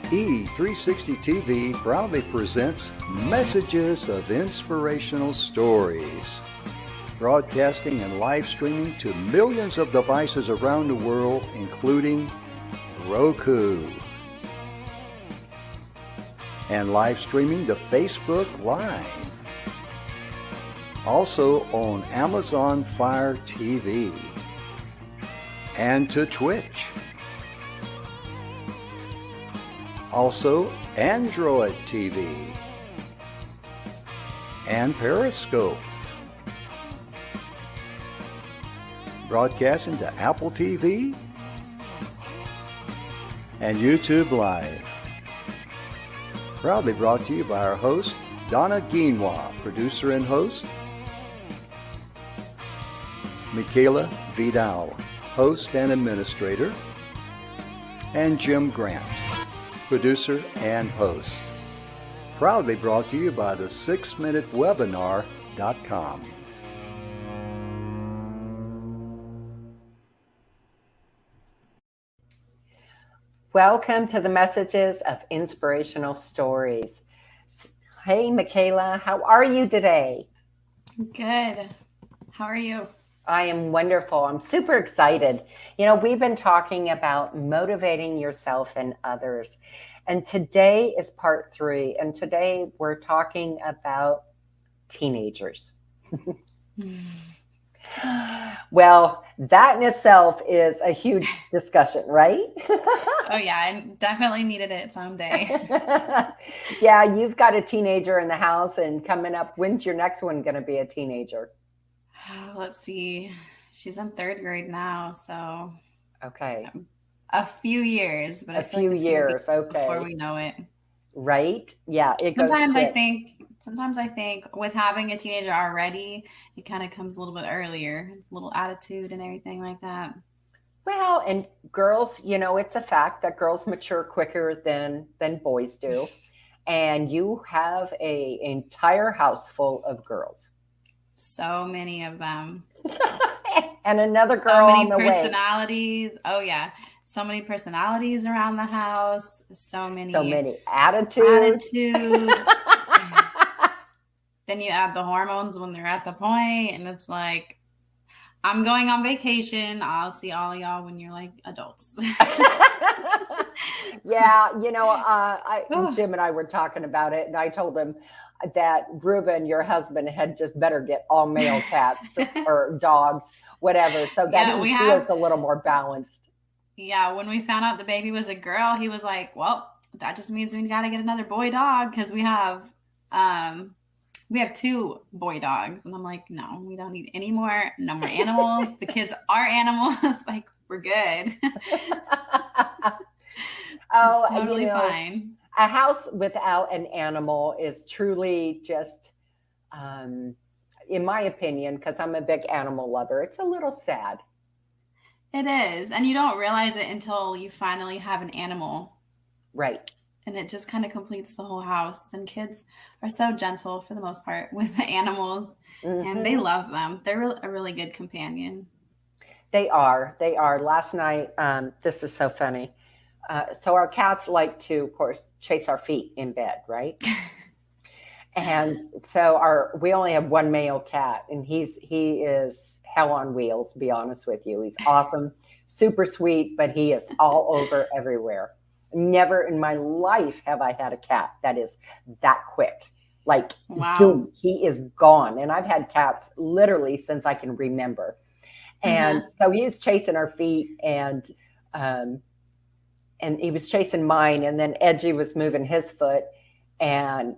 E360 TV proudly presents Messages of Inspirational Stories, broadcasting and live streaming to millions of devices around the world, including Roku, and live streaming to Facebook Live. Also on Amazon Fire TV and to Twitch. Also Android TV and Periscope. Broadcasting to Apple TV and YouTube Live. Proudly brought to you by our host, Donna Guinois, producer and host, Mikayla Vidal, host and administrator, and Jim Grant, producer and host. Proudly brought to you by the 6minutewebinar.com. Welcome to the Messages of Inspirational Stories. Hey, Mikayla, how are you today? Good. How are you? I am wonderful. I'm super excited. You know, we've been talking about motivating yourself and others. And today is part 3. And today we're talking about teenagers. Well, that in itself is a huge discussion, right? Oh, yeah. I definitely needed it someday. Yeah, you've got a teenager in the house and coming up. When's your next one going to be a teenager? Let's see. She's in 3rd grade now, so okay, a few years, but a few years, okay, before we know it. Right? Yeah. Sometimes I think with having a teenager already, it kind of comes a little bit earlier, a little attitude and everything like that. Well, and girls, you know, it's a fact that girls mature quicker than boys do, and you have an entire house full of girls. So many of them. And another girl on the way. So many personalities. Oh, yeah. So many personalities around the house. So many attitudes. Then you add the hormones when they're at the point, and it's like, I'm going on vacation. I'll see all of y'all when you're like adults. Yeah. You know, Jim and I were talking about it, and I told him that Ruben, your husband, had just better get all male cats or dogs, whatever, so that he feels a little more balanced. Yeah, when we found out the baby was a girl, he was like, well, that just means we got to get another boy dog, because we have 2 boy dogs. And I'm like, no, we don't need no more animals. The kids are animals. Like, we're good. Oh, it's totally fine. A house without an animal is truly just, in my opinion, because I'm a big animal lover, it's a little sad. It is. And you don't realize it until you finally have an animal. Right. And it just kind of completes the whole house. And kids are so gentle for the most part with the animals. Mm-hmm. And they love them. They're a really good companion. They are. Last night, this is so funny. So our cats like to, of course, chase our feet in bed, right? And so we only have one male cat, and he is hell on wheels, to be honest with you. He's awesome, super sweet, but he is all over everywhere. Never in my life have I had a cat that is that quick. Like, wow. Zoom, he is gone. And I've had cats literally since I can remember. And so he was chasing our feet, and he was chasing mine, and then Edgy was moving his foot, and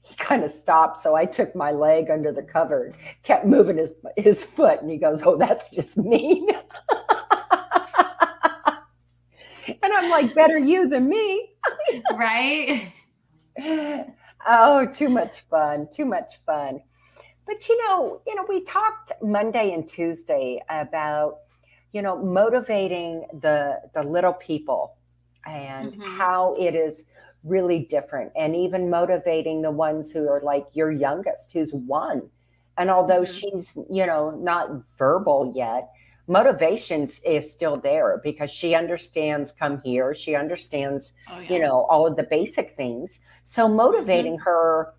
he kind of stopped, so I took my leg under the cover, kept moving his foot, and he goes, oh, that's just mean. And I'm like, better you than me. Right? Oh, too much fun. But, you know, we talked Monday and Tuesday about, motivating the little people and how it is really different, and even motivating the ones who are like your youngest, who's 1. And although she's, not verbal yet, motivations is still there because she understands come here. She understands, Oh yeah. all of the basic things. So motivating her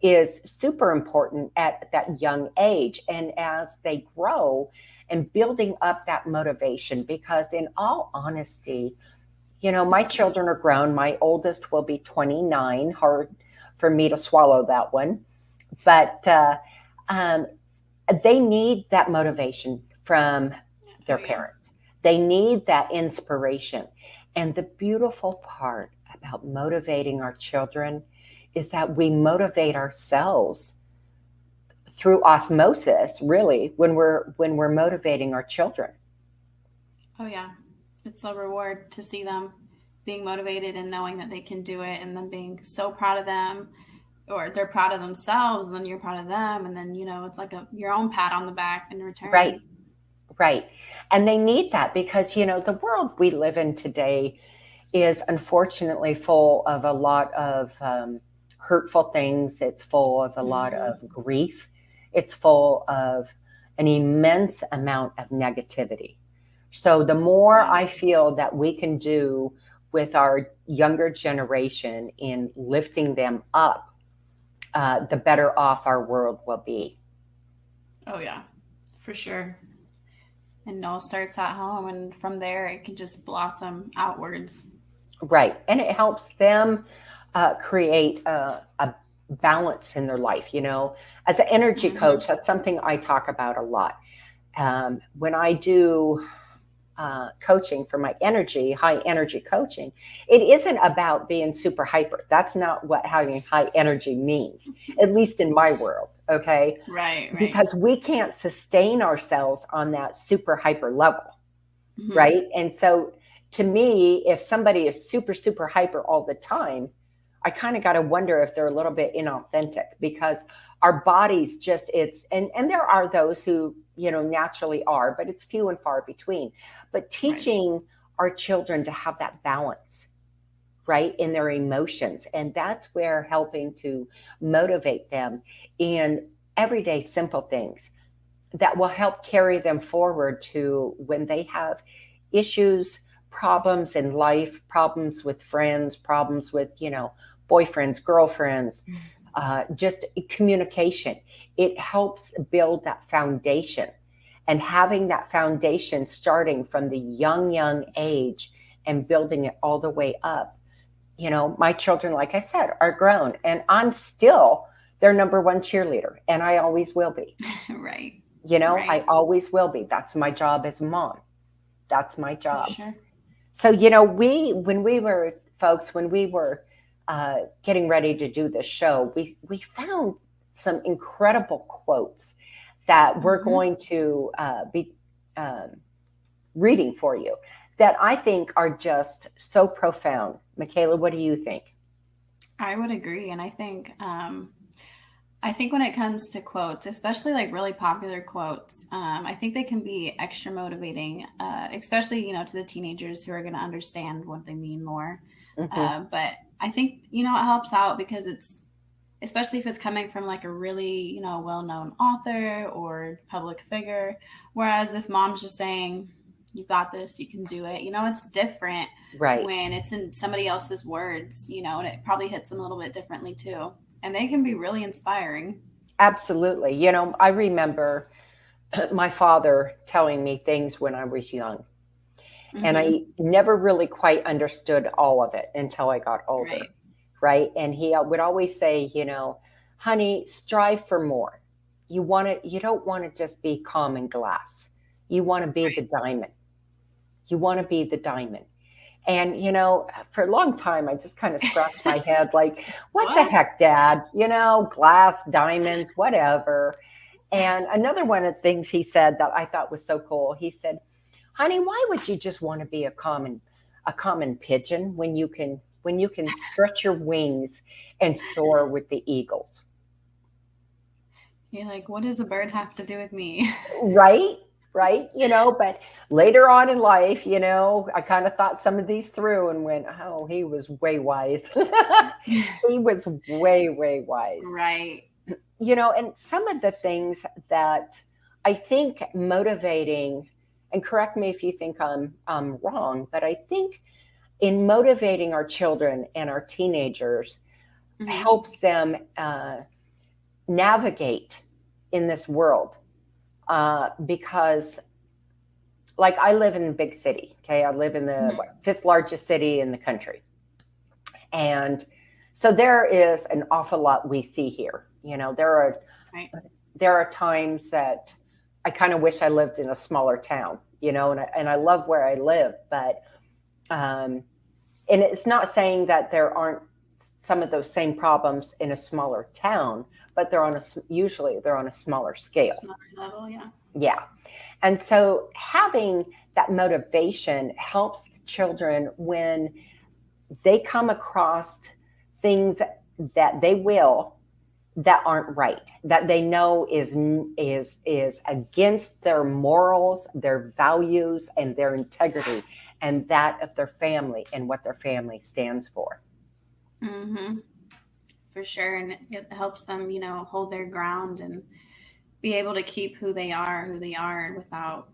is super important at that young age. And as they grow and building up that motivation, because in all honesty, my children are grown. My oldest will be 29. Hard for me to swallow that one. But they need that motivation from their parents. They need that inspiration. And the beautiful part about motivating our children is that we motivate ourselves through osmosis, really, when we're motivating our children. Oh yeah. It's a reward to see them being motivated and knowing that they can do it, and them being so proud of them, or they're proud of themselves, and then you're proud of them, and then it's like your own pat on the back in return. Right. And they need that because the world we live in today is unfortunately full of a lot of hurtful things. It's full of a lot of grief. It's full of an immense amount of negativity. So the more I feel that we can do with our younger generation in lifting them up, the better off our world will be. Oh yeah, for sure. And it all starts at home, and from there it can just blossom outwards. Right. And it helps them create a balance in their life. As an energy coach, that's something I talk about a lot. When I do coaching for my high energy coaching, it isn't about being super hyper. That's not what having high energy means, at least in my world. Okay. Right. Because we can't sustain ourselves on that super hyper level. Right. And so to me, if somebody is super, super hyper all the time, I kind of got to wonder if they're a little bit inauthentic, because our bodies and there are those who, naturally are, but it's few and far between. But teaching our children to have that balance, right, in their emotions. And that's where helping to motivate them in everyday simple things that will help carry them forward to when they have issues, problems in life, problems with friends, problems with, boyfriends, girlfriends, just communication. It helps build that foundation, and having that foundation starting from the young age and building it all the way up. My children, like I said, are grown, and I'm still their number one cheerleader, and I always will be. Right. I always will be. That's my job as a mom. That's my job. For sure. So, when we were getting ready to do this show, we found some incredible quotes that we're going to be reading for you that I think are just so profound. Mikayla, what do you think? I would agree. And I think when it comes to quotes, especially like really popular quotes, I think they can be extra motivating, especially, to the teenagers who are going to understand what they mean more. But I think, it helps out because especially if it's coming from like a really, well-known author or public figure. Whereas if mom's just saying, you got this, you can do it, it's different when it's in somebody else's words, and it probably hits them a little bit differently too. And they can be really inspiring. Absolutely. I remember my father telling me things when I was young. And I never really quite understood all of it until I got older. Right. And he would always say, honey, strive for more. You don't want to just be common glass. You want to be the diamond. You want to be the diamond. And, for a long time, I just kind of scratched my head like, what the heck, Dad? Glass, diamonds, whatever. And another one of the things he said that I thought was so cool, he said, honey, why would you just want to be a common pigeon when you can stretch your wings and soar with the eagles? You're like, what does a bird have to do with me? Right. But later on in life, I kind of thought some of these through and went, oh, he was way wise. He was way, way wise. Right. And some of the things that I think motivating and correct me if you think I'm wrong, but I think in motivating our children and our teenagers Mm-hmm. helps them navigate in this world. Because like I live in a big city, okay? I live in the fifth largest city in the country. And so there is an awful lot we see here. You know, Right. there are times that I kind of wish I lived in a smaller town, you know, and I love where I live, but and it's not saying that there aren't some of those same problems in a smaller town, but usually they're on a smaller scale. Smaller level, yeah. Yeah. And so having that motivation helps the children when they come across things that that aren't right, that they know is against their morals, their values, and their integrity, and that of their family and what their family stands for. Mm-hmm. For sure. And it helps them, hold their ground and be able to keep who they are without,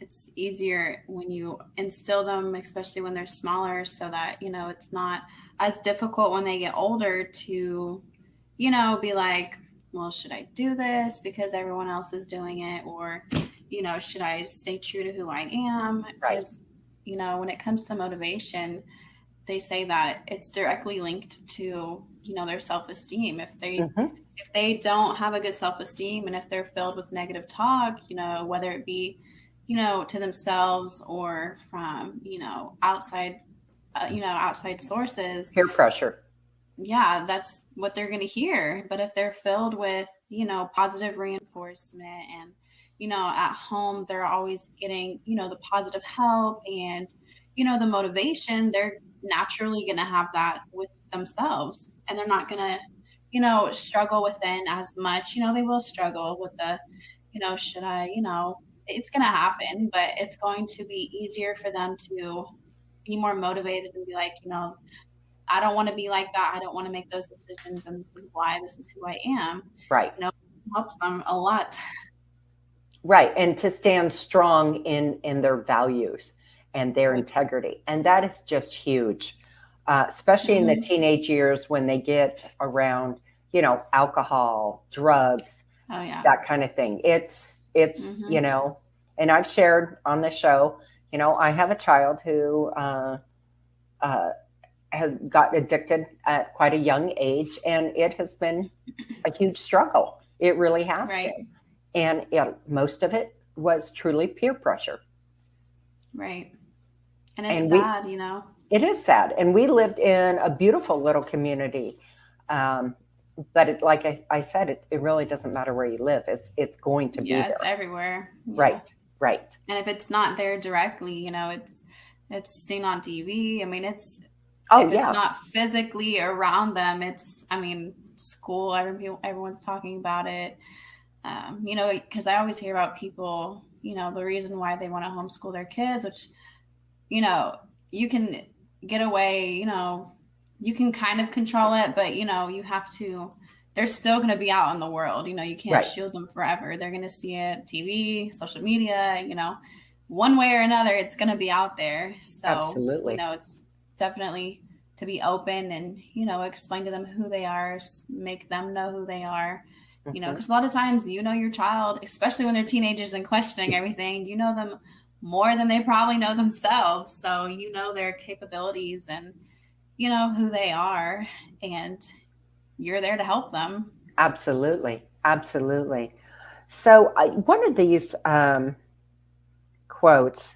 it's easier when you instill them, especially when they're smaller, so that, it's not as difficult when they get older to, be like, well, should I do this because everyone else is doing it? Or, should I stay true to who I am? Right. Because, when it comes to motivation, they say that it's directly linked to, their self-esteem. If they don't have a good self-esteem, and if they're filled with negative talk, whether it be, to themselves or from, outside sources, Peer pressure. yeah, that's what they're going to hear. But if they're filled with, positive reinforcement, and, at home, they're always getting, the positive help and, the motivation, they're naturally going to have that with themselves, and they're not going to, struggle within as much. They will struggle with the, should I, it's going to happen, but it's going to be easier for them to be more motivated and be like, I don't want to be like that. I don't want to make those decisions, and why this is who I am. Right. It helps them a lot. Right. And to stand strong in their values and their integrity. And that is just huge, especially in the teenage years when they get around, alcohol, drugs, Oh yeah, that kind of thing. It's and I've shared on the show, I have a child who has got addicted at quite a young age, and it has been a huge struggle. It really has been. And most of it was truly peer pressure. Right. And it's sad, It is sad. And we lived in a beautiful little community. But like I said, it really doesn't matter where you live. It's going to be there. It's everywhere. Yeah. Right. And if it's not there directly, it's seen on TV. I mean, it's not physically around them, school, everyone's talking about it. Because I always hear about people, the reason why they want to homeschool their kids, which, you can get away, you can kind of control it, but, you have to, they're still going to be out in the world. You can't shield them forever. They're going to see it, TV, social media, one way or another, it's going to be out there. So, absolutely. It's definitely to be open and, explain to them who they are, make them know who they are. Because a lot of times, your child, especially when they're teenagers and questioning everything, them more than they probably know themselves. So, their capabilities and, who they are, and you're there to help them. Absolutely. Absolutely. So one of these quotes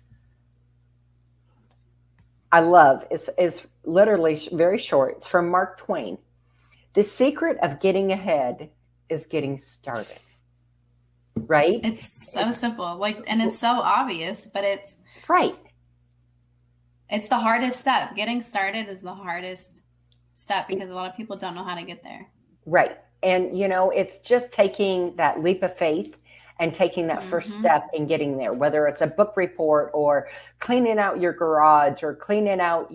I love is literally very short. It's from Mark Twain. The secret of getting ahead is getting started. Right? It's so simple. And it's so obvious, but it's right. It's the hardest step. Getting started is the hardest step because a lot of people don't know how to get there. Right. And it's just taking that leap of faith and taking that first step and getting there, whether it's a book report or cleaning out your garage or cleaning out,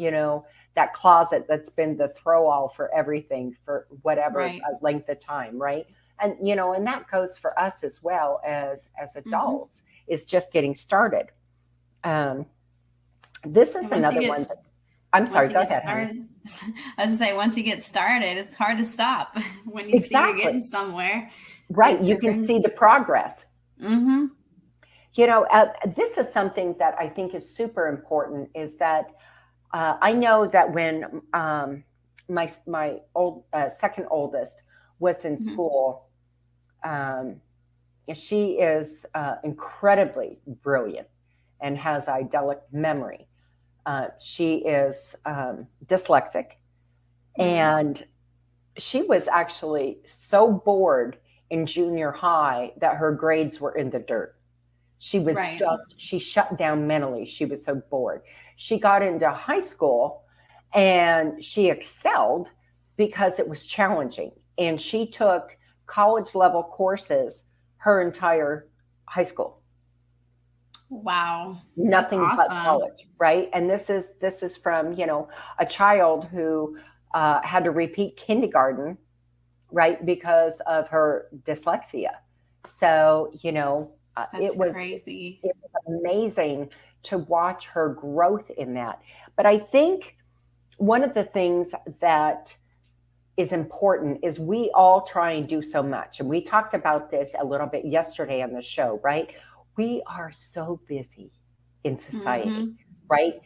that closet that's been the throw all for everything for whatever length of time. Right. And, and that goes for us as well as adults. is just getting started. This is another one. I'm sorry, go ahead, honey. I was going to say, once you get started, it's hard to stop when you see you're getting somewhere. Right. You can see the progress. Mm-hmm. This is something that I think is super important, is that I know that when my second oldest was in school, she is incredibly brilliant and has idyllic memory. She is dyslexic, and she was actually so bored in junior high that her grades were in the dirt. She was she shut down mentally. She was so bored. She got into high school and she excelled because it was challenging. And she took college level courses her entire high school. Wow. Nothing but college, right? And this is from, a child who had to repeat kindergarten, right, because of her dyslexia. So, it was crazy. It was amazing to watch her growth in that. But I think one of the things that is important is we all try and do so much. And we talked about this a little bit yesterday on the show, right? We are so busy in society, right?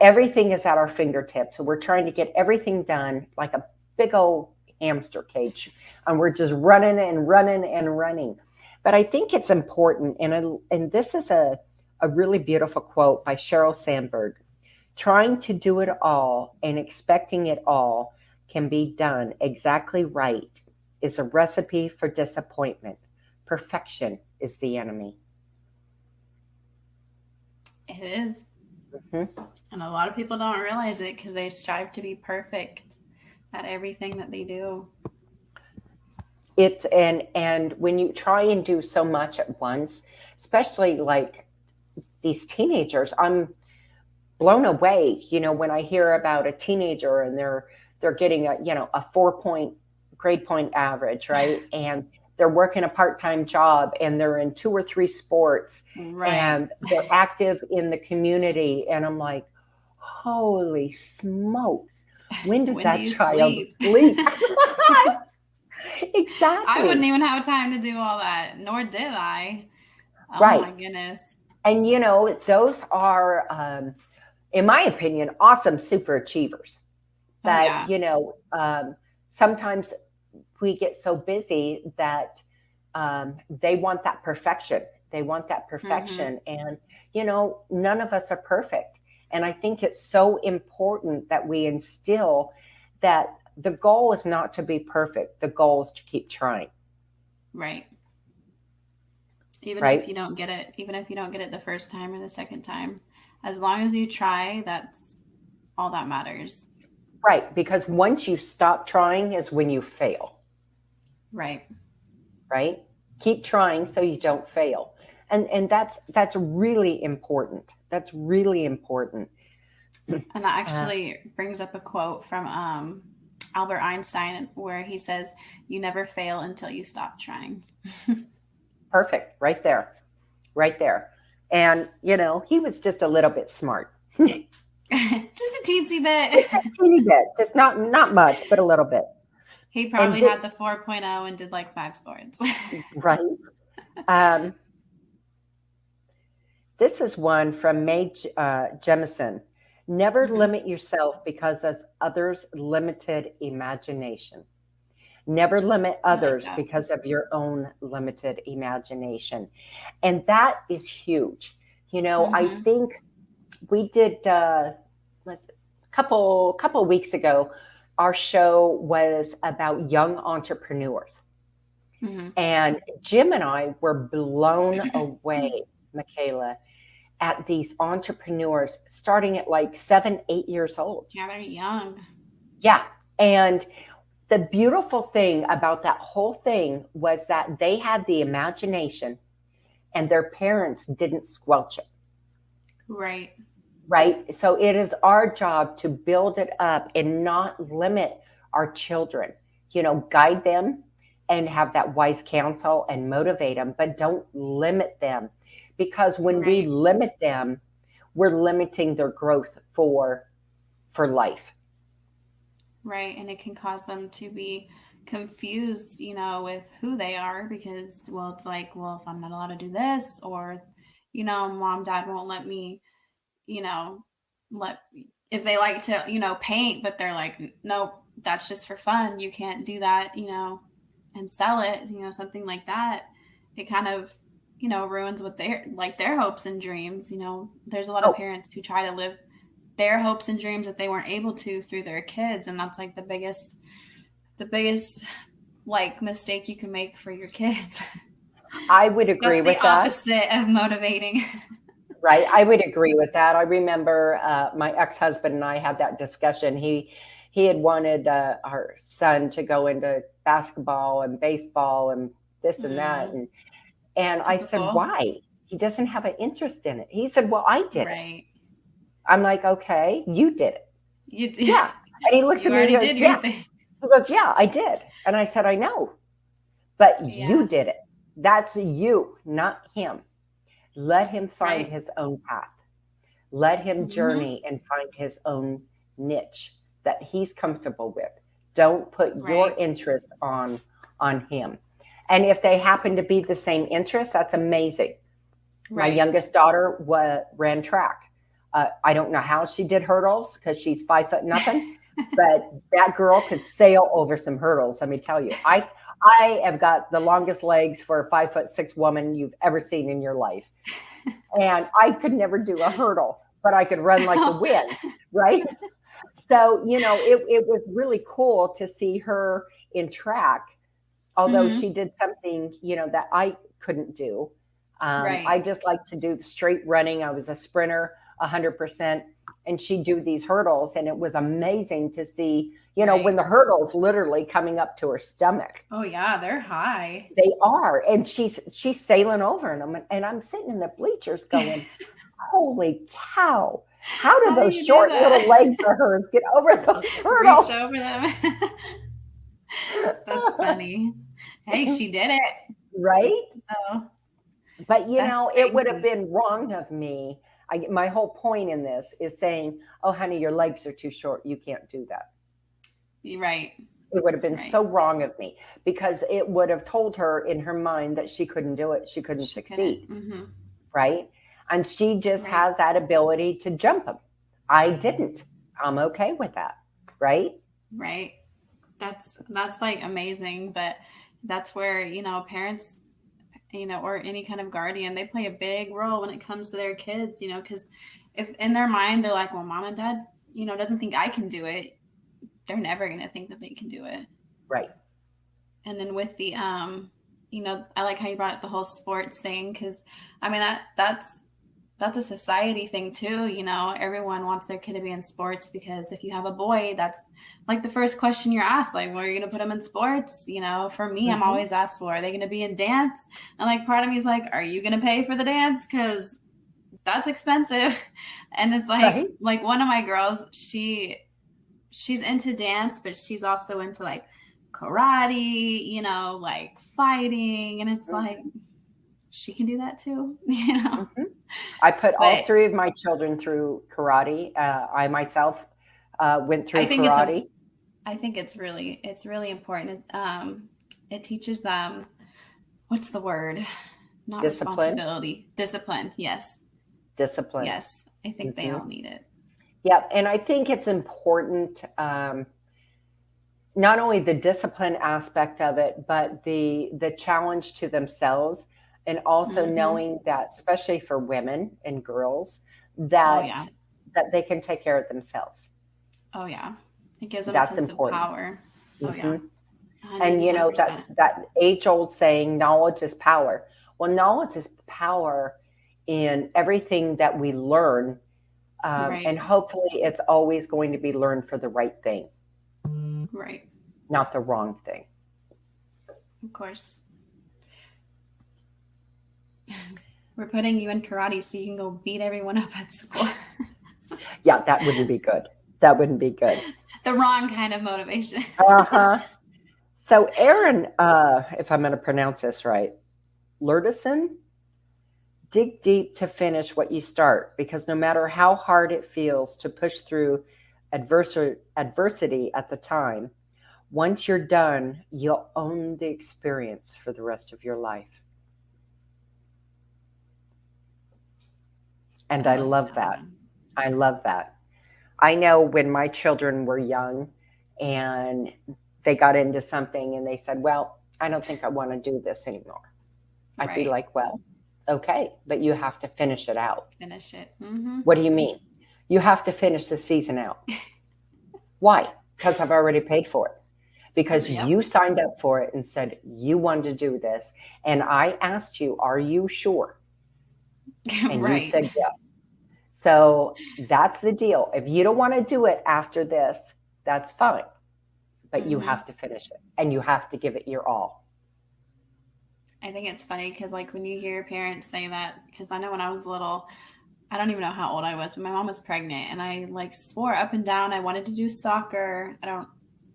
Everything is at our fingertips. So we're trying to get everything done like a big old hamster cage. And we're just running and running and running. But I think it's important, and this is a really beautiful quote by Sheryl Sandberg. Trying to do it all and expecting it all can be done exactly right is a recipe for disappointment. Perfection is the enemy. It is. And a lot of people don't realize it because they strive to be perfect at everything that they do. It's and when you try and do so much at once, especially like these teenagers, I'm blown away, when I hear about a teenager and they're getting a 4-point grade point average, right? And they're working a part-time job and they're in 2 or 3 sports, and they're active in the community. And I'm like, holy smokes, when does that child sleep? Exactly. I wouldn't even have time to do all that, nor did I. Oh my goodness. And those are, in my opinion, awesome super achievers. That, sometimes we get so busy that they want that perfection. They want that perfection. And, none of us are perfect. And I think it's so important that we instill that the goal is not to be perfect. The goal is to keep trying. Right. Even if you don't get it the first time or the second time, as long as you try, that's all that matters. Right. Because once you stop trying is when you fail. Right. Right. Keep trying so you don't fail. And that's really important. That's really important. And that actually brings up a quote from Albert Einstein, where he says, "You never fail until you stop trying." Perfect. Right there. And, he was just a little bit smart. Just a teensy bit. It's a teeny bit. Just not much, but a little bit. He probably had the 4.0 and did like 5 sports. Right. This is one from Mae Jemison. Never limit yourself because of others' limited imagination. Never limit others because of your own limited imagination. And that is huge. I think we did a couple weeks ago, our show was about young entrepreneurs. And Jim and I were blown away, Mikayla, at these entrepreneurs starting at like 7, 8 years old. Yeah, they're young. Yeah. And the beautiful thing about that whole thing was that they had the imagination and their parents didn't squelch it. Right. Right. So it is our job to build it up and not limit our children, guide them and have that wise counsel and motivate them, but don't limit them. because when we Right. limit them, we're limiting their growth for life. Right. And it can cause them to be confused, with who they are because, well, it's like, well, if I'm not allowed to do this, or, mom, dad won't let me, you know, let, if they like to, paint, but they're like, nope, that's just for fun. You can't do that, and sell it, something like that. It kind of, ruins what their hopes and dreams. There's a lot of Oh, parents who try to live their hopes and dreams that they weren't able to through their kids. And that's like the biggest like mistake you can make for your kids. I would agree That's the with that. opposite of motivating. Right. I would agree with that. I remember my ex-husband and I had that discussion. He had wanted our son to go into basketball and baseball and this and that. And I said, Typical. why? He doesn't have an interest in it. He said, well, I did it. Right. I'm like, okay, you did it. You did. Yeah. And he looks You at me and already goes, did your yeah. thing. He goes, yeah, I did. And I said, I know, but Yeah. you did it. That's you, not him. Let him find Right. his own path. Let him Mhm. journey and find his own niche that he's comfortable with. Don't put your Right. interests on him. And if they happen to be the same interests, that's amazing. My Right. youngest daughter ran track. I don't know how she did hurdles because she's 5 foot nothing, but that girl could sail over some hurdles. Let me tell you, I have got the longest legs for a 5'6" woman you've ever seen in your life. And I could never do a hurdle, but I could run like the wind, right? So, it was really cool to see her in track, although Mhm. she did something, that I couldn't do. I Right. just like to do straight running. I was a sprinter 100%, and she'd do these hurdles, and it was amazing to see, when Right. the hurdles literally coming up to her stomach. Oh yeah, they're high. They are, and she's sailing over them, and I'm sitting in the bleachers going, "Holy cow! How did How do those you do short little that? legs of hers get over those Reach hurdles?" over them. That's funny. Hey, she did it. Right? So But that's it would have crazy. been wrong of me. My whole point in this is saying, "Oh, honey, your legs are too short. You can't do that." You're right. It would have been Right. so wrong of me because it would have told her in her mind that she couldn't do it. She couldn't She couldn't. succeed. Mm-hmm. Right. And she just Right. has that ability to jump them. I didn't. I'm okay with that. Right. Right. That's like amazing, but that's where, parents, or any kind of guardian, they play a big role when it comes to their kids, because if in their mind they're like, well, mom and dad, doesn't think I can do it, they're never going to think that they can do it. Right. And then with the, I like how you brought up the whole sports thing, because I mean, that's a society thing too. Everyone wants their kid to be in sports because if you have a boy, that's like the first question you're asked, like, well, are you going to put them in sports? For me, I'm always asked, well, are they going to be in dance? And like, part of me is like, are you going to pay for the dance? Because that's expensive. And it's Right. like one of my girls, she's into dance, but she's also into like karate, like fighting. And it's like, she can do that too, I put all But 3 of my children through karate. I myself went through I think karate. I think it's really important. It teaches them, what's the word? Not Discipline. responsibility, discipline. Yes. Discipline. Yes. I think they all need it. Yep. And I think it's important, not only the discipline aspect of it, but the challenge to themselves, and also knowing that, especially for women and girls, that they can take care of themselves. Oh yeah. It gives them That's a sense important. of power. Oh yeah. And 110%. that's that age-old saying, knowledge is power. Well, knowledge is power in everything that we learn. Right. And hopefully it's always going to be learned for the right thing. Right. Not the wrong thing. Of course. We're putting you in karate so you can go beat everyone up at school. Yeah, that wouldn't be good. That wouldn't be good. The wrong kind of motivation. So Aaron, if I'm going to pronounce this right, Lurdison dig deep to finish what you start, because no matter how hard it feels to push through adversity at the time, once you're done, you'll own the experience for the rest of your life. And I love that. I love that. I know when my children were young and they got into something and they said, well, I don't think I want to do this anymore. I'd be like, well, okay, but you have to finish it out. Finish it. What do you mean? You have to finish the season out. Why? Because I've already paid for it. Because you signed up for it and said you wanted to do this. And I asked you, are you sure? And you said yes. So that's the deal. If you don't want to do it after this, that's fine. But you have to finish it and you have to give it your all. I think it's funny because like when you hear parents say that, because I know when I was little, I don't even know how old I was, but my mom was pregnant and I like swore up and down I wanted to do soccer.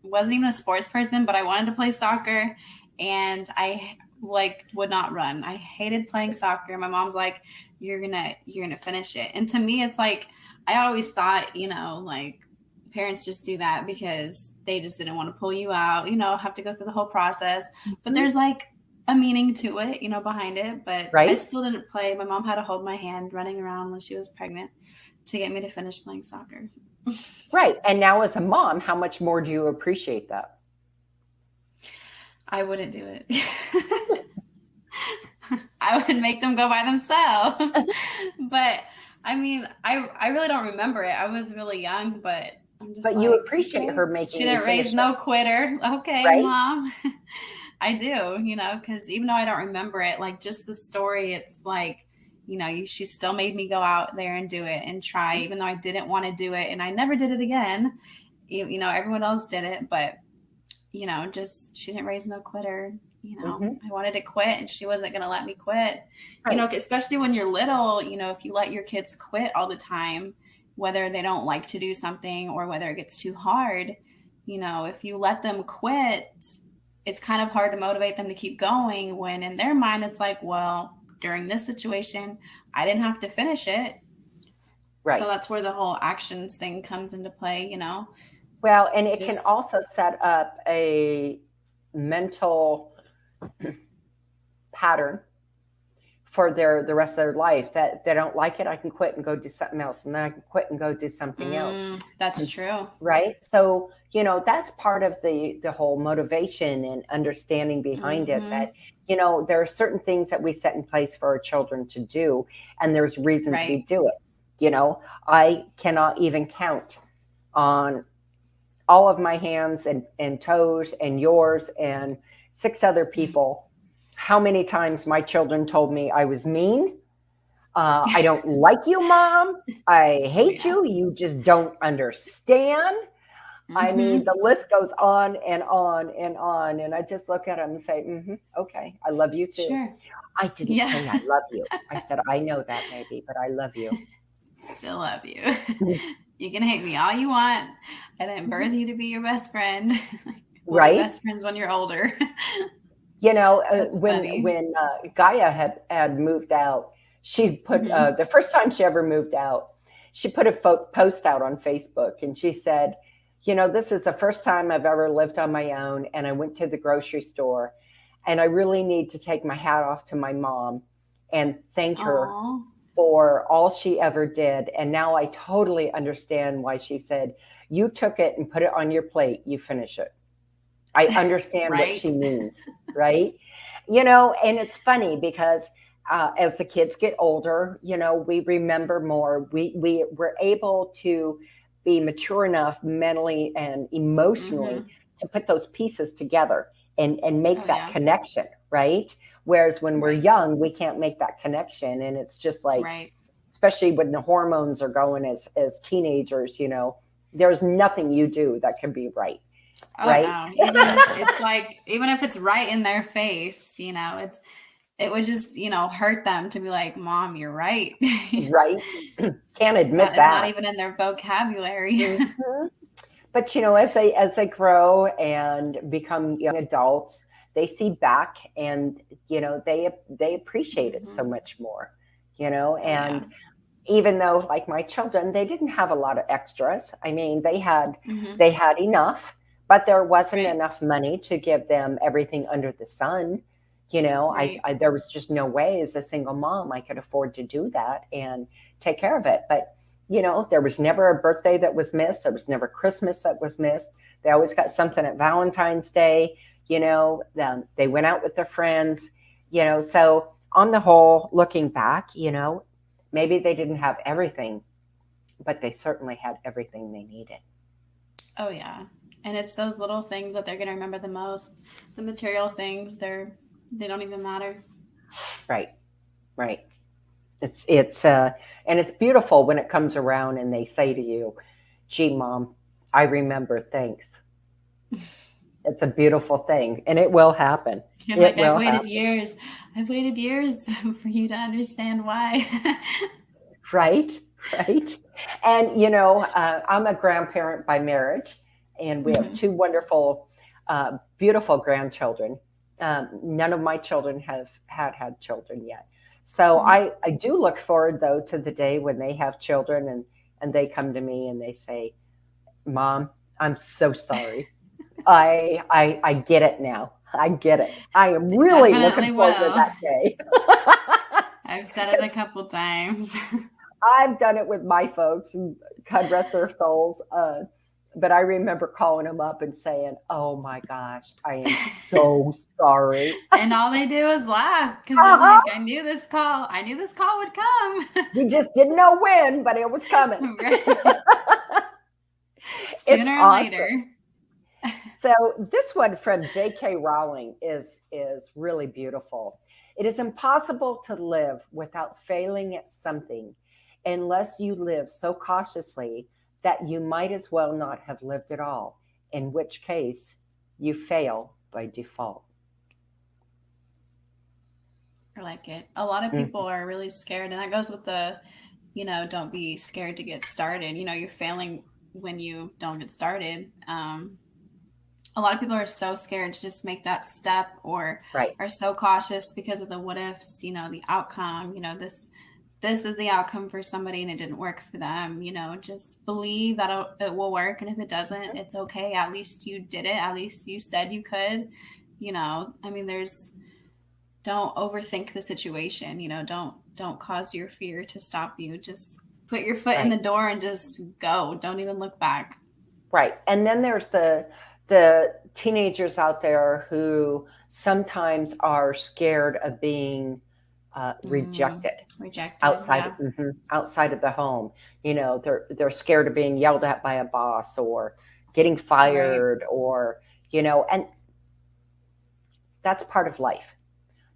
Wasn't even a sports person, but I wanted to play soccer and I like would not run. I hated playing soccer. My mom's like, you're gonna finish it. And to me, it's like, I always thought, like parents just do that because they just didn't want to pull you out, have to go through the whole process. But there's like a meaning to it, behind it. But I still didn't play. My mom had to hold my hand running around when she was pregnant to get me to finish playing soccer. Right. And now as a mom, how much more do you appreciate that? I wouldn't do it. I would make them go by themselves. But I mean, I really don't remember it. I was really young, but I'm just But you appreciate her making. She didn't raise no quitter. Okay, Mom. I do, because even though I don't remember it, like just the story, it's like, she still made me go out there and do it and try, even though I didn't want to do it. And I never did it again. Everyone else did it, but, just she didn't raise no quitter. I wanted to quit and she wasn't going to let me quit, especially when you're little, if you let your kids quit all the time, whether they don't like to do something or whether it gets too hard, if you let them quit, it's kind of hard to motivate them to keep going when in their mind, it's like, well, during this situation, I didn't have to finish it. Right. So that's where the whole actions thing comes into play, Well, and it can also set up a mental pattern for the rest of their life that they don't like it. I can quit and go do something else. And then I can quit and go do something else. That's true. Right. So, that's part of the whole motivation and understanding behind it that, there are certain things that we set in place for our children to do. And there's reasons we do it. I cannot even count on all of my hands and toes and yours and 6 other people, how many times my children told me I was mean. I don't like you, Mom. I hate you. You just don't understand. I mean, the list goes on and on and on. And I just look at them and say, okay, I love you too. Sure. I didn't say I love you. I said, I know that maybe, but I love you. Still love you. You can hate me all you want. I didn't birth you to be your best friend. We'll be best friends when you're older. When Gaia had moved out, she put the first time she ever moved out, she put a post out on Facebook and she said, this is the first time I've ever lived on my own. And I went to the grocery store and I really need to take my hat off to my mom and thank her for all she ever did. And now I totally understand why she said, you took it and put it on your plate. You finish it. I understand what she means. Right. And it's funny because as the kids get older, we remember more. We were able to be mature enough mentally and emotionally to put those pieces together and make that connection. Right. Whereas when we're young, we can't make that connection. And it's just like, especially when the hormones are going as teenagers, there's nothing you do that can be right. Oh, no. It's like, even if it's right in their face, it would just, hurt them to be like, Mom, you're right. Right. Can't admit that. It's not even in their vocabulary. But, as they grow and become young adults, they see back and, they appreciate it so much more. Oh, yeah. And even though like my children, they didn't have a lot of extras. I mean, Hmm. they had enough, but there wasn't Right. enough money to give them everything under the sun. Right. There was just no way as a single mom I could afford to do that and take care of it. But there was never a birthday that was missed. There was never Christmas that was missed. They always got something at Valentine's Day. They went out with their friends. So on the whole, looking back, maybe they didn't have everything, but they certainly had everything they needed. Oh, yeah. And it's those little things that they're going to remember the most. The material things, they don't even matter. Right, right. And it's beautiful when it comes around and they say to you, "Gee, Mom, I remember things." It's a beautiful thing, and it will happen. You're It like, will happen. I've waited years for you to understand why. Right, right. And I'm a grandparent by marriage, and we have Hmm. two wonderful, beautiful grandchildren. None of my children have had children yet, so Hmm. I do look forward though to the day when they have children and they come to me and they say, "Mom, I'm so sorry. I get it now. I get it. I am They really looking definitely forward to will. that day." I've said it a couple times. I've done it with my folks, and God rest their souls. But I remember calling them up and saying, "Oh my gosh, I am so sorry." And all they do is laugh because they're Uh-huh. like, I knew this call would come. We just didn't know when, but it was coming. Right. It's Sooner or awesome. later. So this one from J.K. Rowling is really beautiful. It is impossible to live without failing at something unless you live so cautiously that you might as well not have lived at all, in which case you fail by default. I like it. A lot of people Mhm. are really scared, and that goes with don't be scared to get started. You're failing when you don't get started. A lot of people are so scared to just make that step, or Right. are so cautious because of the what ifs, the outcome. This is the outcome for somebody and it didn't work for them. Just believe that it will work, and if it doesn't, Mhm. it's okay. At least you did it. At least you said you could. There's don't overthink the situation. Don't cause your fear to stop you. Just put your foot in Right. the door and just go. Don't even look back. Right. And then there's the teenagers out there who sometimes are scared of being Mm, rejected rejected. outside Yeah. outside of the home. They're scared of being yelled at by a boss or getting Right. fired or and that's part of life.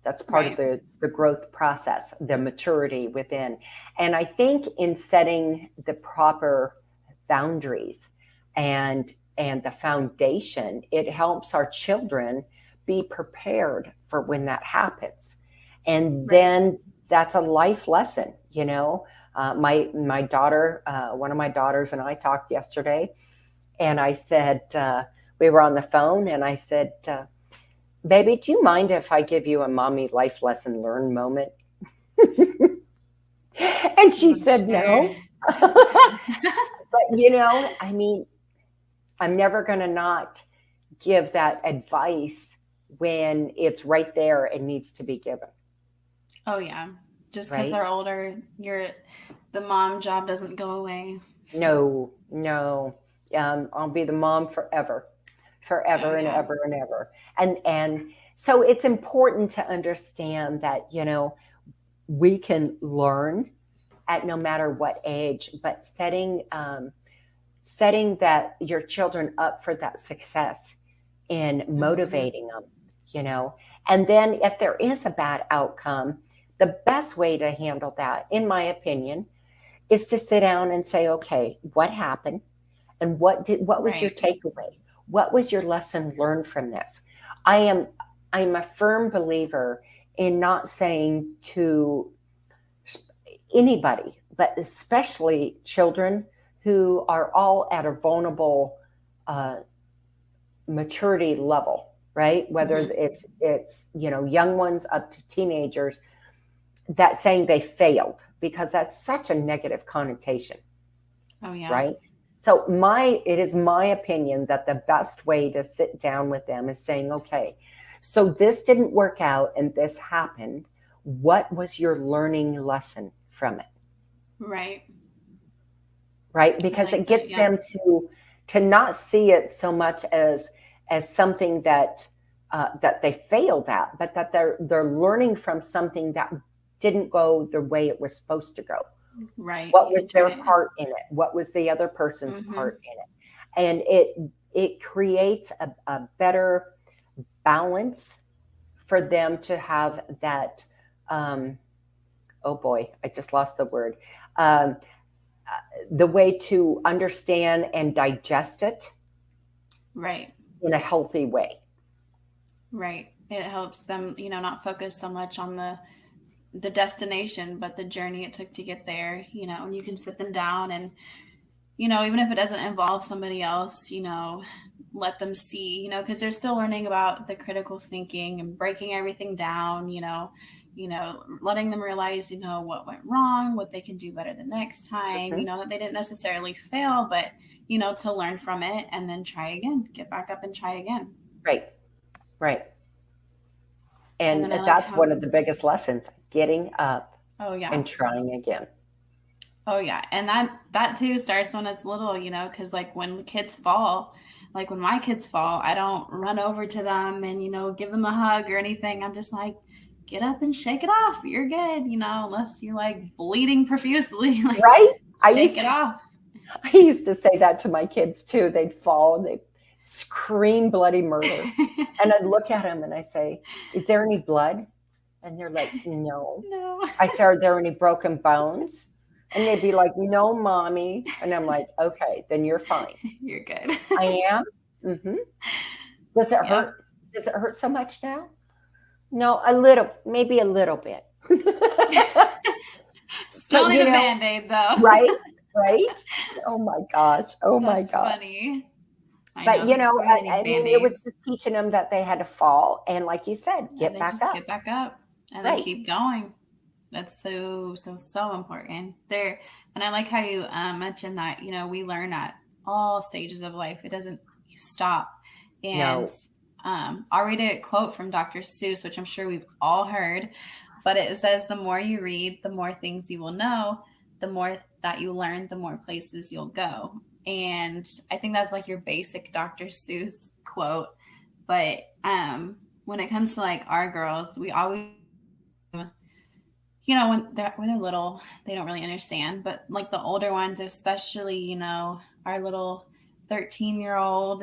That's part of Right. the growth process, the maturity within. And I think in setting the proper boundaries and the foundation, it helps our children be prepared for when that happens. And Right. then that's a life lesson. My daughter, one of my daughters and I talked yesterday, and I said, we were on the phone, and I said, "Baby, do you mind if I give you a mommy life lesson learn moment?" And Because she I'm said sure. no. But I mean, I'm never going to not give that advice when it's right there and needs to be given, Oh yeah. Just because right? they're older, the mom job doesn't go away. No, no. I'll be the mom forever, Oh forever and yeah. ever and ever. And so it's important to understand that we can learn at no matter what age, but setting that your children up for that success in Hmm. motivating them, you know. And then if there is a bad outcome, the best way to handle that, in my opinion, is to sit down and say, okay, what happened? And what was your Right. takeaway? What was your lesson learned from this? I am I'm a firm believer in not saying to anybody, but especially children who are all at a vulnerable uh, maturity level, right? Whether Hmm. it's young ones up to teenagers, that saying they failed, because that's such a negative connotation, Oh yeah. right? So it is my opinion that the best way to sit down with them is saying, okay, so this didn't work out and this happened. What was your learning lesson from it? Right. Right? I Because like it that. gets Yeah. them to not see it so much as something that that they failed at, but that they're learning from something that didn't go the way it was supposed to go. Right. What You was can their turn it. part in it? What was the other person's Mm-hmm. part in it? And it creates a better balance for them to have that. Oh boy, I just lost the word. Um, the way to understand and digest it Right. in a healthy way. Right. It helps them, not focus so much on the destination, but the journey it took to get there, and you can sit them down and, even if it doesn't involve somebody else, let them see, because they're still learning about the critical thinking and breaking everything down, letting them realize, what went wrong, what they can do better the next time, Mhm. that they didn't necessarily fail, but, to learn from it and then try again, get back up and try again. Right, right. And And then I like that's how, one of the biggest lessons, getting up oh yeah. and trying again. Oh yeah, and that too starts when it's little, because like when the kids fall, like when my kids fall, I don't run over to them and give them a hug or anything. I'm just like, get up and shake it off. You're good, unless you're like bleeding profusely, like Right? shake it off. I used to say that to my kids too. They'd fall and they'd scream bloody murder. And I'd look at them and I say, is there any blood? And they're like, no. No, I say, are there any broken bones? And they'd be like, no, mommy. And I'm like, okay, then you're fine. you're good. I am. Mm-hmm. Does it Yeah, hurt? Does it hurt so much now? No, a little, maybe a little bit. still But need a Band-Aid though. right, right. Oh my gosh. Oh my That's gosh. funny. I But know he's probably needing I mean, it was Band-Aids. just teaching them that they had to fall, and like you said, And get they back just up. get back up and then Right. keep going. That's so important there. And I like how you mentioned that, we learn at all stages of life. It doesn't stop. And No. I'll read a quote from Dr. Seuss, which I'm sure we've all heard, but it says, the more you read, the more things you will know, the more that you learn, the more places you'll go. And I think that's like your basic Dr. Seuss quote. But when it comes to like our girls, we always, when they're little, they don't really understand. But like the older ones, especially, our little 13-year-old,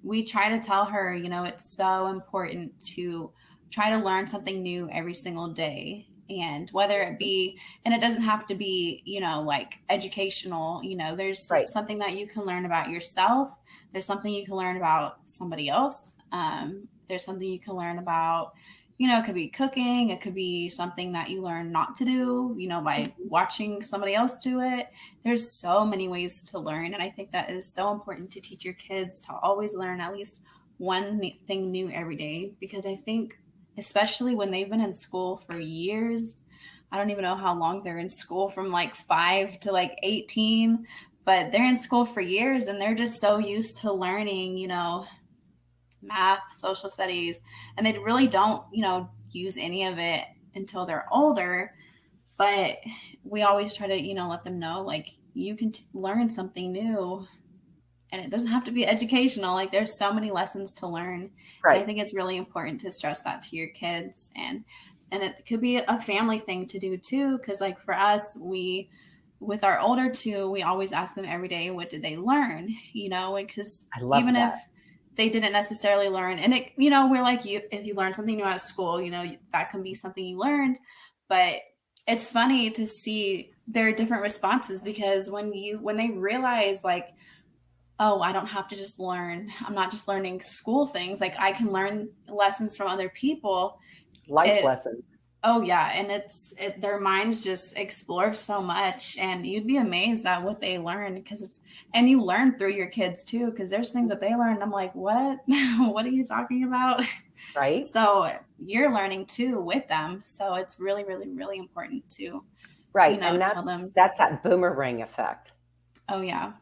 we try to tell her, it's so important to try to learn something new every single day. And whether it be, and it doesn't have to be, like educational, there's Right. something that you can learn about yourself. There's something you can learn about somebody else. There's something you can learn about, it could be cooking. It could be something that you learn not to do, by watching somebody else do it. There's so many ways to learn. And I think that is so important to teach your kids to always learn at least one thing new every day. Because I think, especially when they've been in school for years, I don't even know how long they're in school, from like 5 to like 18, but they're in school for years and they're just so used to learning, math, social studies, and they really don't, use any of it until they're older. But we always try to, let them know, like, you can learn something new, and it doesn't have to be educational. Like, there's so many lessons to learn. Right. And I think it's really important to stress that to your kids, and it could be a family thing to do too, because like for us, with our older two, we always ask them every day, what did they learn? Because even that. if they didn't necessarily learn, and it, we're like, if you learn something new at school, that can be something you learned. But it's funny to see their different responses, because when they realize, like, oh, I don't have to just learn, I'm not just learning school things, like I can learn lessons from other people, Life lessons. Oh yeah, and their minds just explore so much, and you'd be amazed at what they learn because and you learn through your kids too, because there's things that they learn. I'm like, what? What are you talking about? right? So you're learning too with them. So it's really, really, really important to, Right. And tell them. that's that boomerang effect. Oh yeah,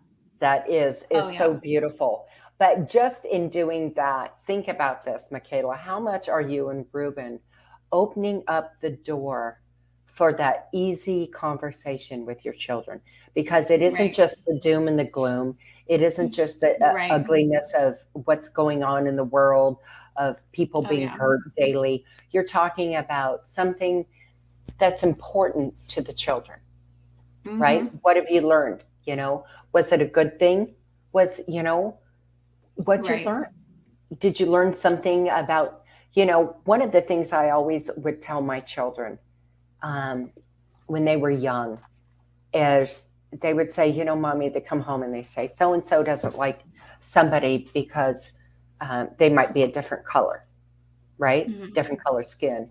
That oh is so yeah, beautiful. But just in doing that, think about this, Mikayla. How much are you and Ruben opening up the door for that easy conversation with your children? Because it isn't right, just the doom and the gloom. It isn't just the right. ugliness of what's going on in the world, of people Oh being yeah, hurt daily. You're talking about something that's important to the children, right? mm-hmm. What have you learned? Was it a good thing? What'd you Right, learn? Did you learn something about, one of the things I always would tell my children um, when they were young is they would say, mommy, they come home and they say, so and so doesn't like somebody because they might be a different color, right? mm-hmm. Different color skin.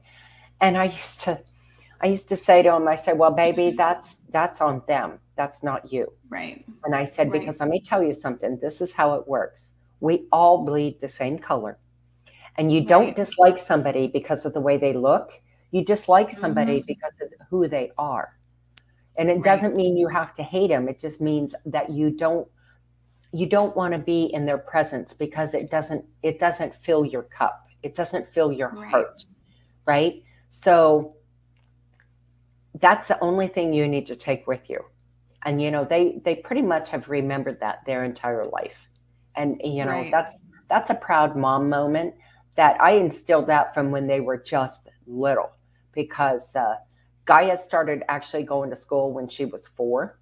And I used to say to them, I said, well, baby, that's on them. That's not you. Right, And I said, right. because let me tell you something, this is how it works. We all bleed the same color. And you don't Right. dislike somebody because of the way they look. You dislike Mm-hmm. somebody because of who they are. And it Right. doesn't mean you have to hate them. It just means that you don't want to be in their presence because it doesn't fill your cup. It doesn't fill your Right. heart, right? So that's the only thing you need to take with you. And they pretty much have remembered that their entire life. And Right. that's a proud mom moment that I instilled that from when they were just little, because Gaia started actually going to school when she was 4,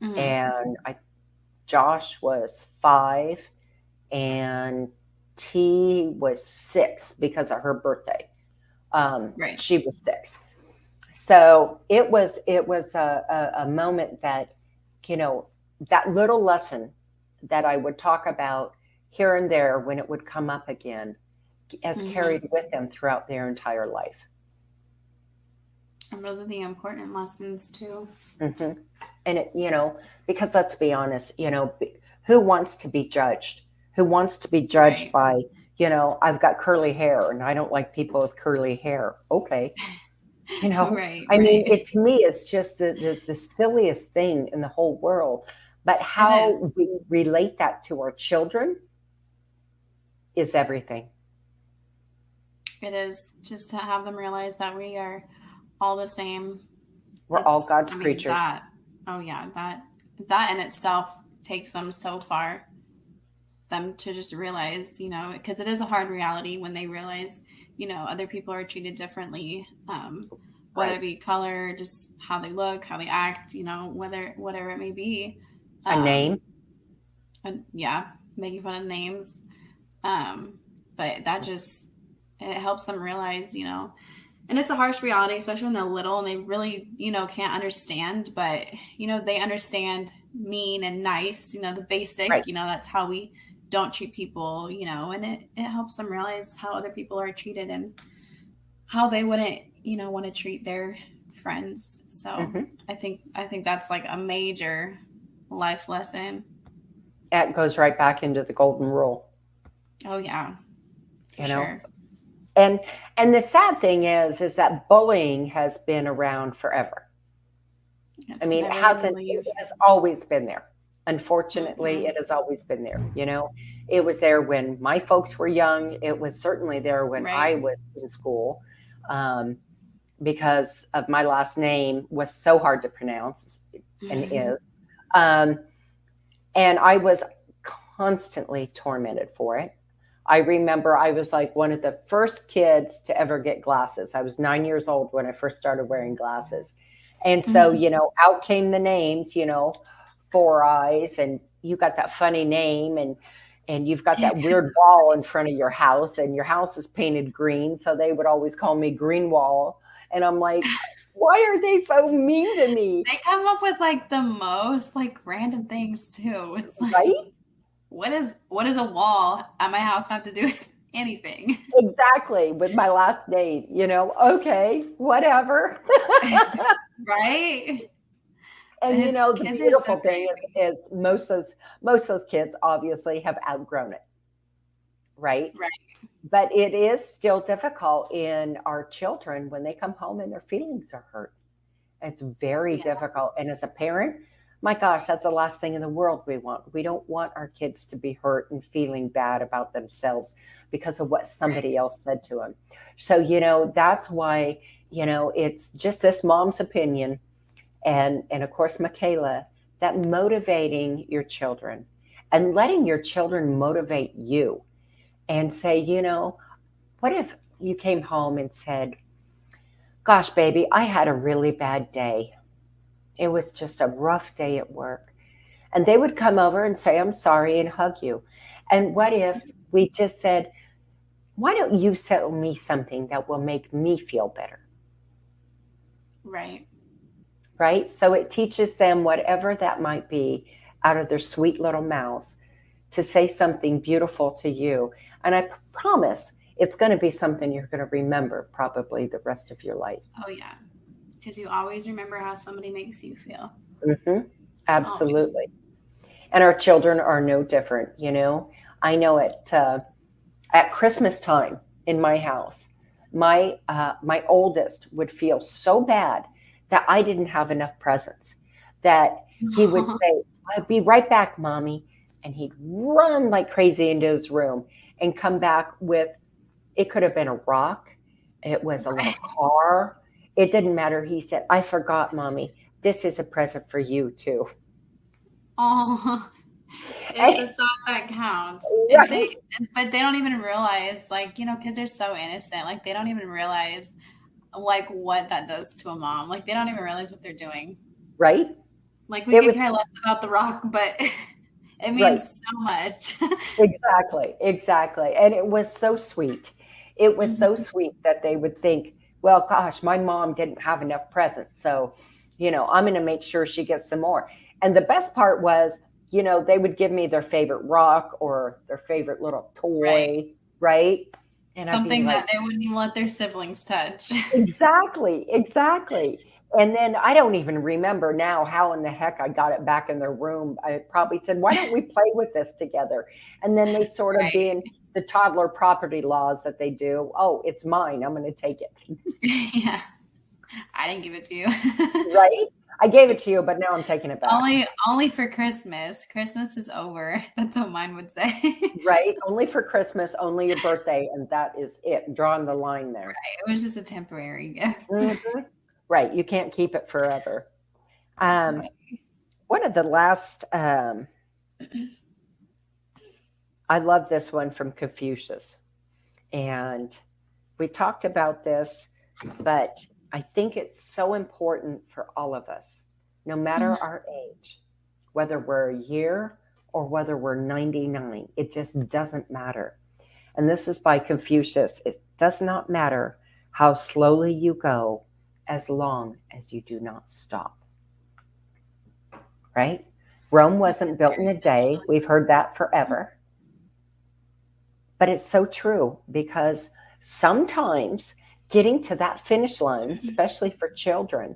Mm-hmm. and Josh was 5, and T was 6 because of her birthday. Right. She was 6. So it was a moment that, you know, that little lesson that I would talk about here and there when it would come up again has Mm-hmm. carried with them throughout their entire life. And those are the important lessons too. hmm And because let's be honest, who wants to be judged? Who wants to be judged Right. by, I've got curly hair and I don't like people with curly hair. Okay. You know, Right. I mean, Right. it to me, it's just the silliest thing in the whole world. But It is. how we relate that to our children is everything. It is just to have them realize that we are all the same. We're all God's I mean, creatures. oh yeah, that in itself takes them so far, them to just realize, because it is a hard reality when they realize, other people are treated differently, whether Right. it be color, just how they look, how they act, whatever it may be. A Um, name. and yeah, making fun of names. Um, but that just, it helps them realize, and it's a harsh reality, especially when they're little and they really, can't understand, but, they understand mean and nice, the basic, Right. that's how we don't treat people, and it helps them realize how other people are treated and how they wouldn't, want to treat their friends. So hmm I think that's like a major life lesson. That goes right back into the golden rule, Oh yeah, for you know. sure. And and the sad thing is that bullying has been around forever. I It's mean, it never going to hasn't. It leave. has always been there. Unfortunately, Mm-hmm. it has always been there. It was there when my folks were young. It was certainly there when I Right. was in school, um, because of my last name was so hard to pronounce and is, um, and I was constantly tormented for it. I remember I was like one of the first kids to ever get glasses. I was 9 years old when I first started wearing glasses. And so, hmm out came the names, Four Eyes, and you got that funny name, and you've got that weird wall in front of your house, and your house is painted green. So they would always call me Green Wall. And I'm like, why are they so mean to me? They come up with like the most like random things too. It's like, Right? what is a wall at my house have to do with anything. Exactly. With my last date, okay, whatever. Right? And It's the kids are so beautiful thing crazy. is most of those kids obviously have outgrown it, right? Right. But it is still difficult in our children when they come home and their feelings are hurt. It's Oh very yeah. difficult. And as a parent, my gosh, that's the last thing in the world we want. We don't want our kids to be hurt and feeling bad about themselves because of what Right. somebody else said to them. So, that's why, it's just this mom's opinion and of course, Mikayla, that motivating your children and letting your children motivate you and say, what if you came home and said, gosh, baby, I had a really bad day. It was just a rough day at work. And they would come over and say, I'm sorry, and hug you. And what if we just said, why don't you tell me something that will make me feel better? Right. Right? So it teaches them whatever that might be out of their sweet little mouths to say something beautiful to you. And I promise it's going to be something you're going to remember probably the rest of your life. Oh yeah. Because you always remember how somebody makes you feel. Hmm. Always. Absolutely. And our children are no different. I know it at Christmas time in my house, my oldest would feel so bad that I didn't have enough presents that he would say, I'll be right back, mommy. And he'd run like crazy into his room and come back with, it could have been a rock, it was a little Right. car. It didn't matter. He said, I forgot, mommy. This is a present for you too. Oh, it's the And, thought that counts. right, But they don't even realize, like, kids are so innocent. Like, they don't even realize, like, what that does to a mom. Like, they don't even realize what they're doing. right. Like, we It could was care less about the rock, but it right. means so much. Exactly, exactly. And it was so sweet. It was so Mhm. sweet that they would think, well, gosh, my mom didn't have enough presents. So, I'm going to make sure she gets some more. And the best part was, they would give me their favorite rock or their favorite little Right. toy, right? And I'd be Something like, that they wouldn't even let their siblings touch. exactly, exactly. And then I don't even remember now how in the heck I got it back in their room. I probably said, why don't we play with this together? And then they sort of Right. being the toddler property laws that they do. Oh, it's mine. I'm going to take it. Yeah. I didn't give it to you. Right? I gave it to you, but now I'm taking it back. Only for Christmas. Christmas is over. That's what mine would say. Right? Only for Christmas, only your birthday. And that is it. Drawing the line there. It was just a temporary gift. Hmm. Right. You can't keep it forever. That's Um, funny. one of the last I love this one from Confucius. And we talked about this, but I think it's so important for all of us, no matter Mhm. our age, whether we're a year or whether we're 99, it just doesn't matter. And this is by Confucius. It does not matter how slowly you go as long as you do not stop. Right? Rome wasn't built in a day. We've heard that forever. But it's so true because sometimes getting to that finish line, especially for children,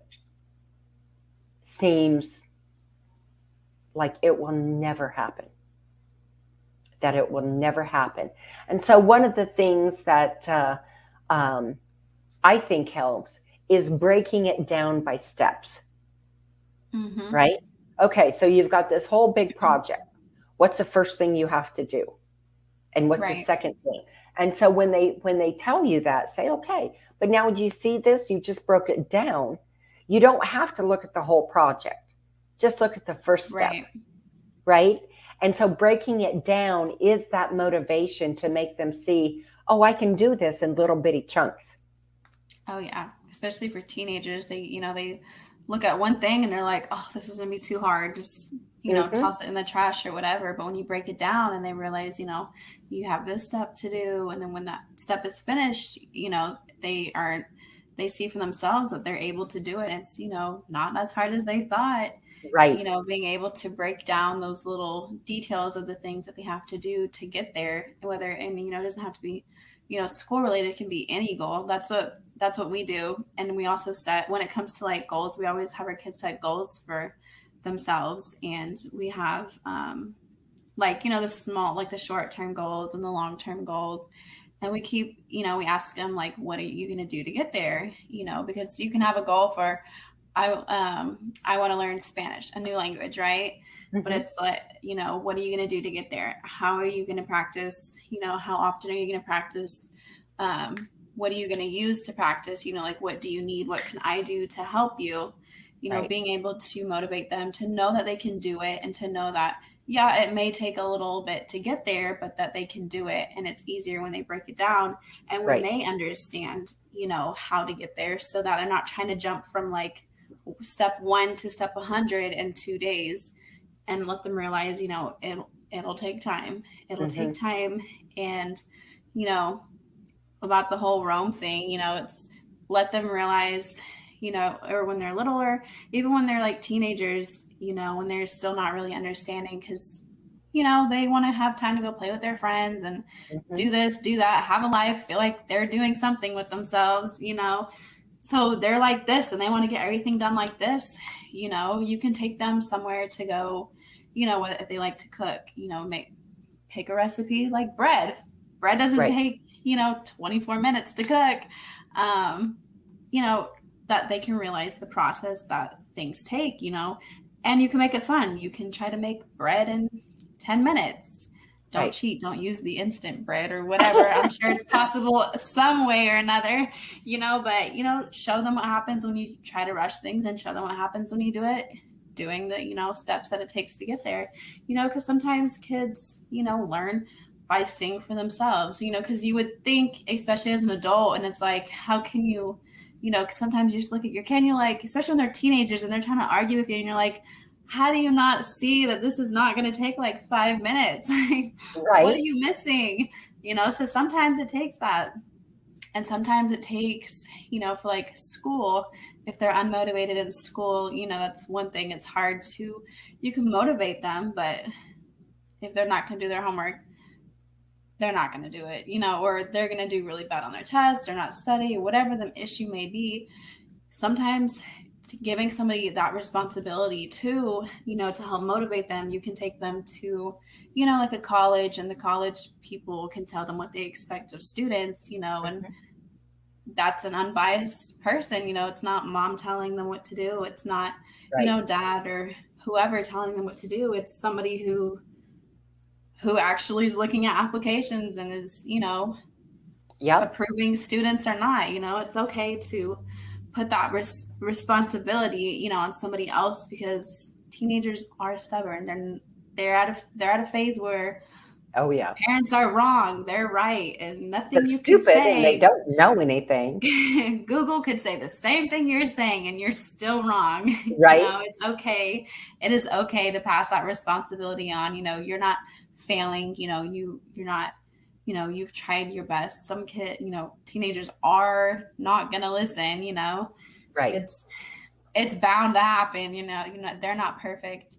seems like it will never happen. That it will never happen. And so, one of the things that um, I think helps is breaking it down by steps, Mhm. right? Okay, so you've got this whole big project. What's the first thing you have to do? And what's the Right. second thing? And so when they tell you that, say, okay, but now do you see this? You just broke it down. You don't have to look at the whole project. Just look at the first step, Right. right? And so breaking it down is that motivation to make them see, oh, I can do this in little bitty chunks. Oh yeah. Especially for teenagers, they look at one thing and they're like, "Oh, this is going to be too hard. Just, Hmm. toss it in the trash or whatever." But when you break it down and they realize, you have this step to do, and then when that step is finished, they see for themselves that they're able to do it. It's, not as hard as they thought. Right. being able to break down those little details of the things that they have to do to get there, whether, and, it doesn't have to be, school related, it can be any goal. That's what we do. And we also set, when it comes to like goals, we always have our kids set goals for themselves. And we have, the small, like the short-term goals and the long-term goals. And we keep, we ask them, like, what are you going to do to get there? Because you can have a goal for, I want to learn Spanish, a new language, right? Mm-hmm. But it's like, what are you going to do to get there? How are you going to practice? How often are you going to practice? What are you going to use to practice? Like, what do you need? What can I do to help you? Right. Being able to motivate them to know that they can do it, and to know that, yeah, it may take a little bit to get there, but that they can do it. And it's easier when they break it down and when Right. they understand, how to get there, so that they're not trying to jump from like step 1 to step 100 in 2 days, and let them realize, it'll take time. It'll Mm-hmm. take time. And, about the whole Rome thing, it's let them realize, or when they're littler, even when they're like teenagers, when they're still not really understanding, because, they want to have time to go play with their friends and Mm-hmm. do this, do that, have a life, feel like they're doing something with themselves, So they're like this and they want to get everything done like this. You can take them somewhere to go, if they like to cook, pick a recipe like bread. Bread doesn't Right. take, 24 minutes to cook. That they can realize the process that things take, and you can make it fun. You can try to make bread in 10 minutes. Don't Right. cheat. Don't use the instant bread or whatever. I'm sure it's possible some way or another, but, show them what happens when you try to rush things, and show them what happens when you do it, doing the, steps that it takes to get there, because sometimes kids, learn by seeing for themselves, because you would think, especially as an adult, and it's like, how can you, because sometimes you just look at your kid and you're like, especially when they're teenagers and they're trying to argue with you, and you're like, how do you not see that this is not going to take like 5 minutes? Right. What are you missing? So sometimes it takes that. And sometimes it takes, for like school, if they're unmotivated in school, that's one thing. It's hard to, you can motivate them, but if they're not going to do their homework, they're not going to do it, or they're going to do really bad on their test or not study, or whatever the issue may be. Sometimes giving somebody that responsibility to, to help motivate them, you can take them to, like a college, and the college people can tell them what they expect of students, and that's an unbiased person, it's not mom telling them what to do. It's not, Right. Dad or whoever telling them what to do. It's somebody who actually is looking at applications and is, Yep. approving students or not. It's okay to put that responsibility, on somebody else, because teenagers are stubborn. They're at a phase where, Oh yeah, parents are wrong, they're right, and nothing they're you can stupid and they say. don't know anything. Google could say the same thing you're saying and you're still wrong. Right. It's okay. It is okay to pass that responsibility on. You're not failing. You're not, you've tried your best. Some teenagers are not going to listen, Right. it's bound to happen. They're not perfect.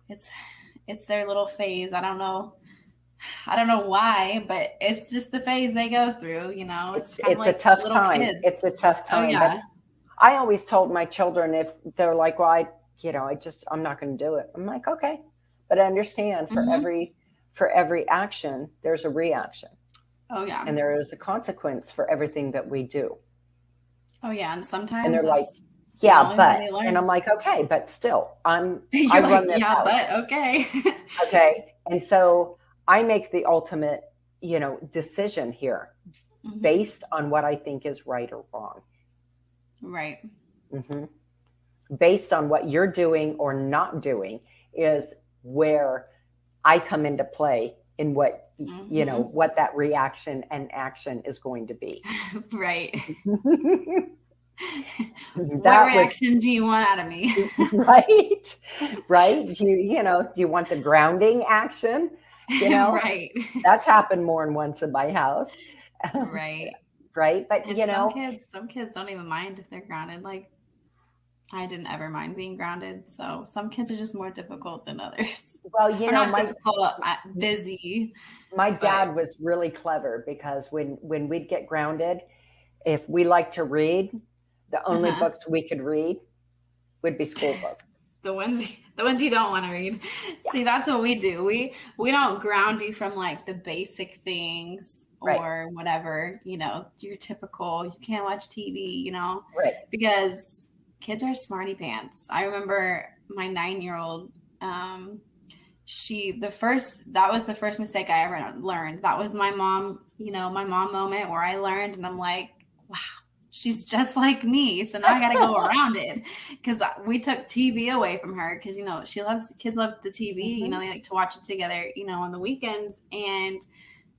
It's their little phase. I don't know why, but it's just the phase they go through, It's kind of It's like a tough little time. kids. It's a tough Oh time. yeah. But I always told my children, if they're like, well, I'm not going to do it. I'm like, okay, but I understand for every action, there's a reaction, Oh yeah. and there is a consequence for everything that we do. Oh yeah. And sometimes And they're like, that's yeah, only way but, they learn. and I'm like, okay, but still, I You're run like, this yeah, house. but okay. Okay. And so I make the ultimate, decision here Mhm. based on what I think is right or wrong. Right. hmm Based on what you're doing or not doing is where I come into play in what, Mhm. what that reaction and action is going to be. Right. What That was reaction do you want out of me? right. Right. Do you want the grounding action? Right. That's happened more than once in my house. Right. Right. But And some kids don't even mind if they're grounded. Like, I didn't ever mind being grounded. So some kids are just more difficult than others. Well, Or not difficult, busy. my But dad was really clever because when we'd get grounded, if we liked to read, the only books we could read would be school books. the ones you don't want to read. Yeah. See, that's what we do. We don't ground you from like the basic things or whatever, you know, your typical, you can't watch TV, you know, because kids are smarty pants. I remember my 9-year-old, that was the first mistake I ever learned. That was my mom, you know, my mom moment where I learned, and I'm like, wow, she's just like me. So now I got to go around it, because we took TV away from her, because, you know, kids love the TV, you know, they like to watch it together, you know, on the weekends. And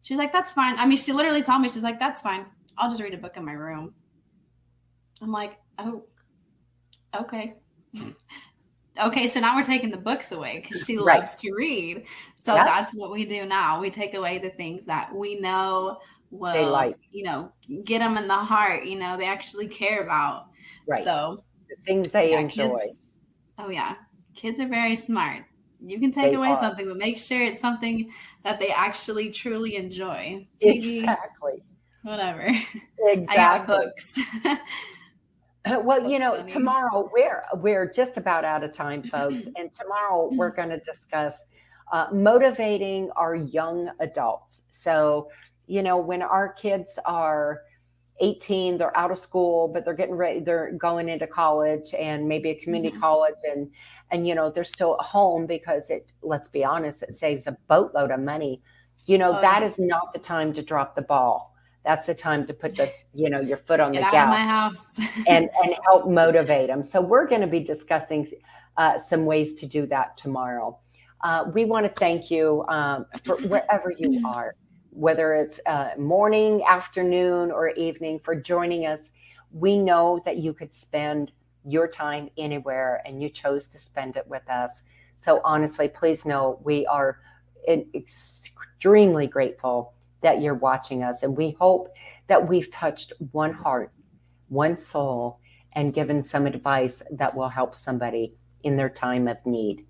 she's like, that's fine. I mean, she literally told me, she's like, that's fine. I'll just read a book in my room. I'm like, oh, okay. Okay, so now we're taking the books away because she loves to read. So that's what we do now. We take away the things that we know will, you know, get them in the heart, you know, they actually care about. So the things they enjoy. Kids are very smart. You can take away something, but make sure it's something that they actually truly enjoy. TV, whatever. I got books. Well, you know, tomorrow we're just about out of time, folks. And tomorrow we're going to discuss motivating our young adults. So, you know, when our kids are 18, they're out of school, but they're getting ready, they're going into college and maybe a community college, and, you know, they're still at home because let's be honest, it saves a boatload of money. You know, that is not the time to drop the ball. That's the time to put your foot on the gas. Get out of my house. and help motivate them. So we're going to be discussing some ways to do that tomorrow. We want to thank you for wherever you are, whether it's morning, afternoon, or evening, for joining us. We know that you could spend your time anywhere, and you chose to spend it with us. So honestly, please know we are extremely grateful that you're watching us. And we hope that we've touched one heart, one soul, and given some advice that will help somebody in their time of need.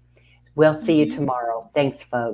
We'll see you tomorrow. Thanks, folks.